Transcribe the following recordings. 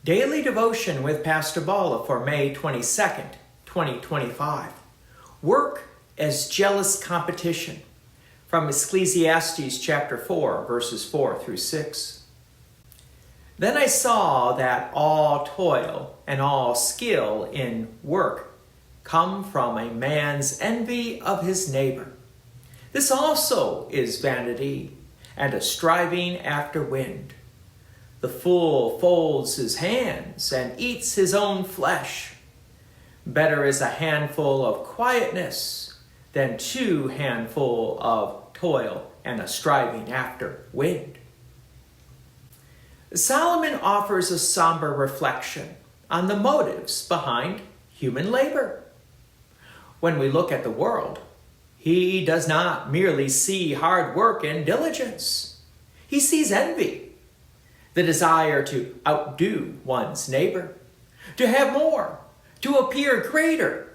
Daily Devotion with Pastor Balla for May 22nd, 2025. Work as jealous competition, from Ecclesiastes chapter 4, verses 4 through 6. Then I saw that all toil and all skill in work come from a man's envy of his neighbor. This also is vanity and a striving after wind. The fool folds his hands and eats his own flesh. Better is a handful of quietness than 2 handfuls of toil and a striving after wind. Solomon offers a somber reflection on the motives behind human labor. When we look at the world, he does not merely see hard work and diligence. He sees envy, the desire to outdo one's neighbor, to have more, to appear greater.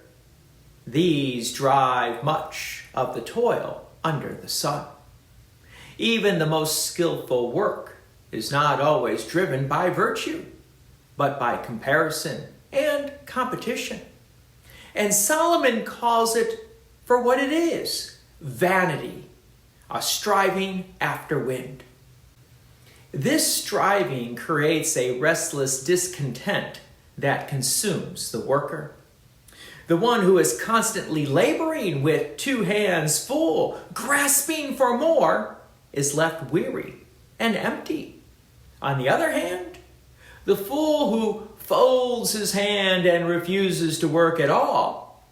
These drive much of the toil under the sun. Even the most skillful work is not always driven by virtue, but by comparison and competition. And Solomon calls it for what it is: vanity, a striving after wind. This striving creates a restless discontent that consumes the worker. The one who is constantly laboring with 2 hands full, grasping for more, is left weary and empty. On the other hand, the fool who folds his hand and refuses to work at all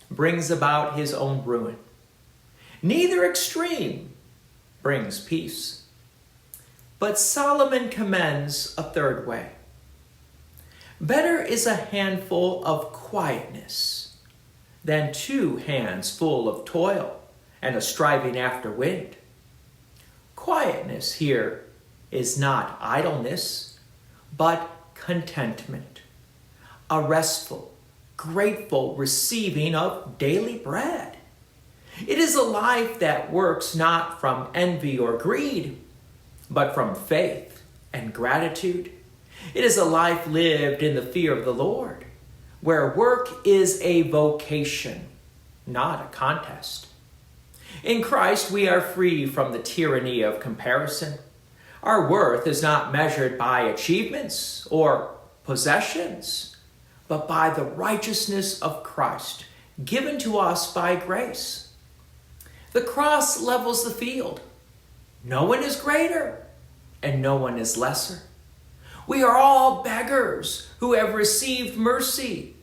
brings about his own ruin. Neither extreme brings peace. But Solomon commends a third way. Better is a handful of quietness than 2 hands full of toil and a striving after wind. Quietness here is not idleness, but contentment, a restful, grateful receiving of daily bread. It is a life that works not from envy or greed, but from faith and gratitude. It is a life lived in the fear of the Lord, where work is a vocation, not a contest. In Christ, we are free from the tyranny of comparison. Our worth is not measured by achievements or possessions, but by the righteousness of Christ given to us by grace. The cross levels the field. No one is greater, and no one is lesser. We are all beggars who have received mercy.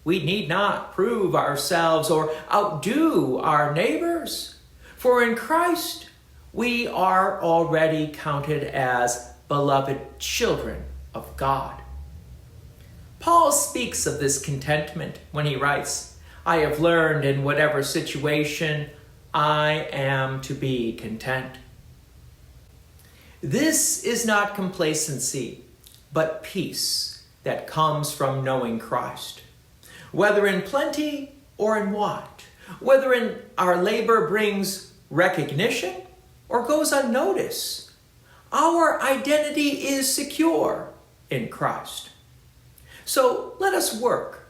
We need not prove ourselves or outdo our neighbors, for in Christ we are already counted as beloved children of God. Paul speaks of this contentment when he writes, "I have learned in whatever situation I am to be content." This is not complacency, but peace that comes from knowing Christ. Whether in plenty or in want, whether in our labor brings recognition or goes unnoticed, our identity is secure in Christ. So let us work,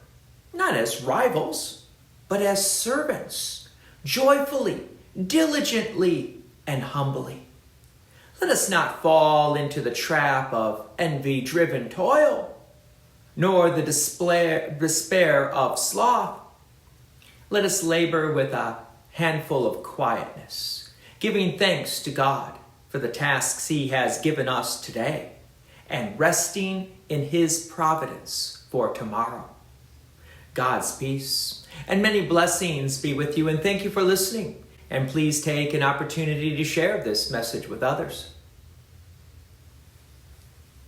not as rivals, but as servants, joyfully, diligently, and humbly. Let us not fall into the trap of envy-driven toil, nor the despair of sloth. Let us labor with a handful of quietness, giving thanks to God for the tasks He has given us today, and resting in His providence for tomorrow. God's peace and many blessings be with you, and thank you for listening. And please take an opportunity to share this message with others.